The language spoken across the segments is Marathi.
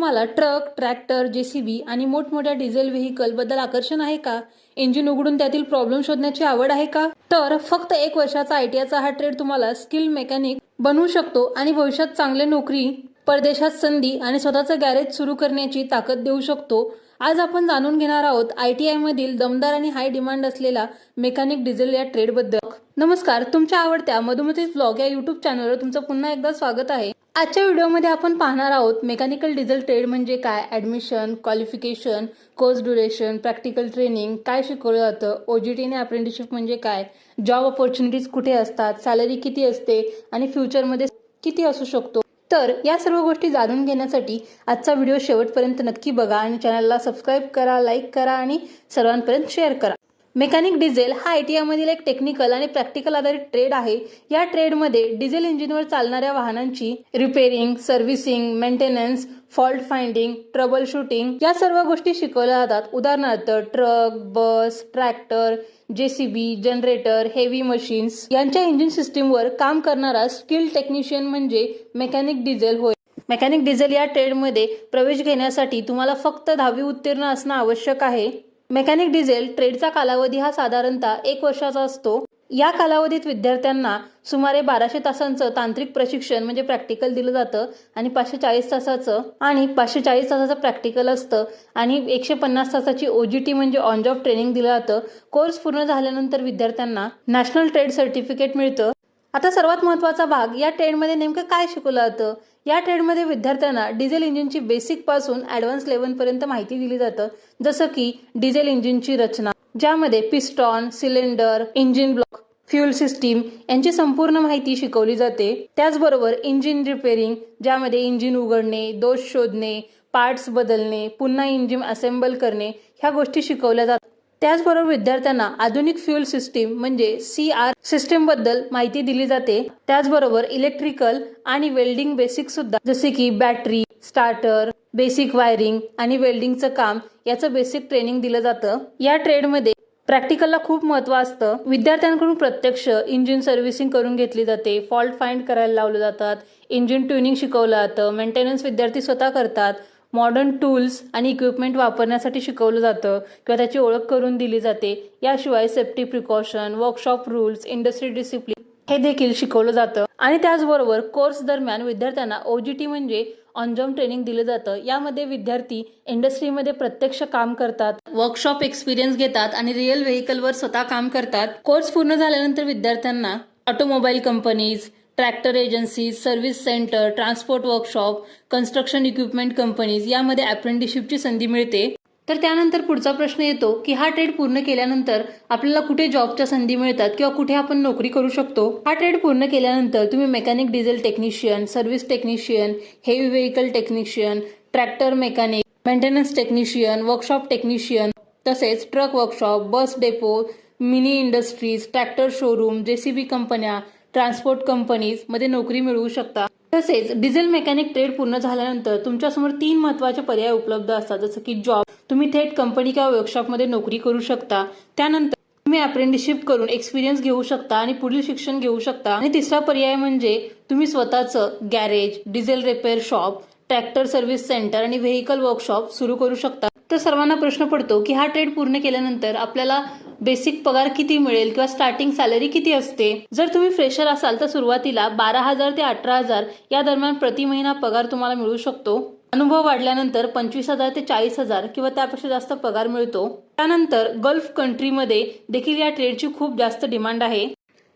तुम्हाला ट्रक, ट्रॅक्टर, जेसीबी आणि मोठमोठ्या डिझेल व्हेकल बद्दल आकर्षण आहे का? इंजिन उघडून त्यातील प्रॉब्लेम शोधण्याची आवड आहे का? तर फक्त 1 वर्षाचा आयटीआयचा हा ट्रेड तुम्हाला स्किल मेकॅनिक बनवू शकतो आणि भविष्यात चांगली नोकरी, परदेशात संधी आणि स्वतःचं गॅरेज सुरू करण्याची ताकद देऊ शकतो. आज आपण जाणून घेणार आहोत आयटीआय मधील दमदार आणि हाय डिमांड असलेला मेकॅनिक डिझेल या ट्रेडबद्दल. नमस्कार, तुमच्या आवडत्या मधुमती व्लॉग या युट्यूब चॅनलवर तुमचं पुन्हा एकदा स्वागत आहे. आजच्या व्हिडिओमध्ये आपण पाहणार आहोत मेकॅनिकल डिझेल ट्रेड म्हणजे काय, admission, qualification, course duration, practical training, काय शिकवलं जातं, ओजीटी आणि अप्रेंटिसशिप म्हणजे काय, जॉब ऑपॉर्च्युनिटीज कुठे असतात, सॅलरी किती असते आणि फ्युचरमध्ये किती असू शकतो. तर या सर्व गोष्टी जाणून घेण्यासाठी आजचा व्हिडिओ शेवटपर्यंत नक्की बघा आणि चॅनलला सबस्क्राईब करा, लाईक करा आणि सर्वांपर्यंत शेअर करा. मेकॅनिक डिझेल हा आयटीआयमधील एक टेक्निकल आणि प्रॅक्टिकल आधारित ट्रेड आहे. या ट्रेडमध्ये डिझेल इंजिनवर चालणाऱ्या वाहनांची repairing, servicing, maintenance, fault finding, trouble shooting या सर्व गोष्टी शिकवल्या जातात. उदाहरणार्थ truck, bus, tractor, JCB, generator, heavy machines यांच्या इंजिन सिस्टीमवर काम करणारा स्किल टेक्निशियन म्हणजे मेकॅनिक डिझेल होय. मेकॅनिक डिझेल या ट्रेडमध्ये प्रवेश घेण्यासाठी तुम्हाला फक्त 10वी उत्तीर्ण असणं आवश्यक आहे. मेकॅनिक डिझेल ट्रेडचा कालावधी हा साधारणतः 1 वर्षाचा असतो. या कालावधीत विद्यार्थ्यांना सुमारे 1200 तासांचं तांत्रिक प्रशिक्षण म्हणजे प्रॅक्टिकल दिलं जातं आणि 540 तासाचं प्रॅक्टिकल असतं आणि 150 तासाची ओजीटी म्हणजे ऑन जॉब ट्रेनिंग दिलं जातं. कोर्स पूर्ण झाल्यानंतर विद्यार्थ्यांना नॅशनल ट्रेड सर्टिफिकेट मिळतं. आता सर्वात महत्त्वाचा भाग, या ट्रेडमध्ये नेमकं काय शिकवलं जातं. या ट्रेडमध्ये विद्यार्थ्यांना डिझेल इंजिनची बेसिक पासून ॲडव्हान्स लेव्हलपर्यंत माहिती दिली जातं. जसं की डिझेल इंजिनची रचना, ज्यामध्ये piston, cylinder, engine block, fuel system यांची संपूर्ण माहिती शिकवली जाते. त्याचबरोबर इंजिन रिपेअरिंग, ज्यामध्ये इंजिन उघडणे, दोष शोधणे, पार्ट्स बदलणे, पुन्हा इंजिन असेंबल करणे ह्या गोष्टी शिकवल्या जातात. त्याचबरोबर विद्यार्थ्यांना आधुनिक फ्यूल सिस्टीम म्हणजे CR सिस्टीम बद्दल माहिती दिली जाते. त्याचबरोबर इलेक्ट्रिकल आणि वेल्डिंग बेसिक सुद्धा, जसे की बॅटरी, स्टार्टर, बेसिक वायरिंग आणि वेल्डिंगचं काम याचं बेसिक ट्रेनिंग दिलं जातं. या ट्रेडमध्ये प्रॅक्टिकलला खूप महत्त्व असतं. विद्यार्थ्यांकडून प्रत्यक्ष इंजिन सर्व्हिसिंग करून घेतली जाते, फॉल्ट फाइंड करायला लावले जातात, इंजिन ट्युनिंग शिकवलं जातं, मेंटेनन्स विद्यार्थी स्वतः करतात, मॉडर्न टूल्स आणि इक्विपमेंट वापरण्यासाठी शिकवलं जातं किंवा त्याची ओळख करून दिली जाते. याशिवाय safety precaution, workshop rules, industry discipline हे देखील शिकवलं जातं. आणि त्याचबरोबर कोर्स दरम्यान विद्यार्थ्यांना ओजीटी म्हणजे ऑन जॉब ट्रेनिंग दिलं जातं. यामध्ये विद्यार्थी इंडस्ट्रीमध्ये प्रत्यक्ष काम करतात, वर्कशॉप एक्सपिरियन्स घेतात आणि रिअल व्हेकलवर स्वतः काम करतात. कोर्स पूर्ण झाल्यानंतर विद्यार्थ्यांना automobile companies, tractor agencies, service centre, transport workshop, construction equipment companies यामध्ये अप्रेंटिसशिपची संधी मिळते. तर त्यानंतर पुढचा प्रश्न येतो की हा ट्रेड पूर्ण केल्यानंतर आपल्याला कुठे जॉबच्या संधी मिळतात किंवा कुठे आपण नोकरी करू शकतो. हा ट्रेड पूर्ण केल्यानंतर तुम्ही mechanic diesel technician, service technician, heavy vehicle technician, tractor mechanic, maintenance technician, workshop technician, तसेच truck workshop, bus depot, mini industries, tractor showroom, JCB कंपन्या, ट्रान्सपोर्ट कंपनीज मध्ये नोकरी मिळवू शकता. तसेच डिझेल मेकॅनिक ट्रेड पूर्ण झाल्यानंतर तुमच्यासमोर 3 महत्त्वाचे पर्याय उपलब्ध असतात. जसं की जॉब, तुम्ही थेट कंपनी किंवा वर्कशॉपमध्ये नोकरी करू शकता. त्यानंतर तुम्ही अप्रेंटिसशिप करून एक्सपिरियन्स घेऊ शकता आणि पुढील शिक्षण घेऊ शकता. आणि तिसरा पर्याय म्हणजे तुम्ही स्वतःचं garage, diesel repair shop, tractor service centre आणि व्हेकल वर्कशॉप सुरू करू शकता. तर सर्वांना प्रश्न पडतो की हा ट्रेड पूर्ण केल्यानंतर आपल्याला बेसिक पगार किती मिळेल किंवा स्टार्टिंग सॅलरी किती असते. जर तुम्ही फ्रेशर असाल तर सुरुवातीला 12,000 ते 18,000 या दरम्यान प्रति महिना पगार तुम्हाला मिळू शकतो. अनुभव वाढल्यानंतर 25,000 ते 40,000 किंवा त्यापेक्षा जास्त पगार मिळतो. त्यानंतर गल्फ कंट्रीमध्ये देखील या ट्रेडची खूप जास्त डिमांड आहे.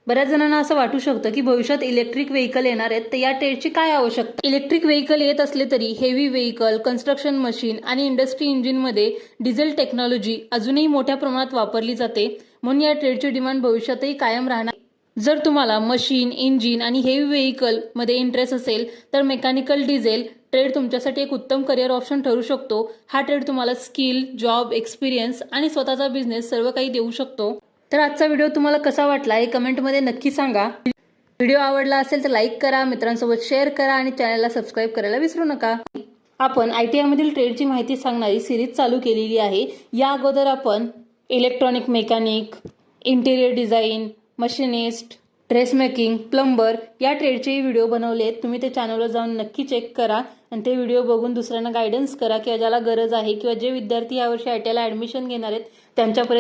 बऱ्याच जणांना असं वाटू शकतं की भविष्यात इलेक्ट्रिक व्हेकल येणार आहेत, तर या ट्रेडची काय आवश्यकता. इलेक्ट्रिक व्हेकल येत असले तरी हेवी व्हेकल, कन्स्ट्रक्शन मशीन आणि इंडस्ट्री इंजिनमध्ये डिझेल टेक्नॉलॉजी अजूनही मोठ्या प्रमाणात वापरली जाते. म्हणून या ट्रेडची डिमांड भविष्यातही कायम राहणार. जर तुम्हाला मशीन, इंजिन आणि हेवी व्हेकल मध्ये इंटरेस्ट असेल तर मेकॅनिकल डिझेल ट्रेड तुमच्यासाठी एक उत्तम करिअर ऑप्शन ठरू शकतो. हा ट्रेड तुम्हाला स्किल, जॉब, एक्सपिरियन्स आणि स्वतःचा बिझनेस सर्व काही देऊ शकतो. तर आजचा व्हिडिओ तुम्हाला कसा वाटला हे कमेंटमध्ये नक्की सांगा. व्हिडिओ आवडला असेल तर लाईक करा, मित्रांसोबत शेअर करा आणि चॅनलला सबस्क्राईब करायला विसरू नका. आपण आयटीआय मधील ट्रेडची माहिती सांगणारी सिरीज चालू केलेली आहे. या अगोदर आपण electronic mechanic, interior design, machinist, dress making, plumber या ट्रेडचेही व्हिडिओ बनवले आहेत. तुम्ही ते चॅनलवर जाऊन नक्की चेक करा आणि ते व्हिडिओ बघून दुसऱ्यांना गायडन्स करा किंवा ज्याला गरज आहे किंवा जे विद्यार्थी यावर्षी ITI ला ॲडमिशन घेणार आहेत त्यांच्यापर्यंत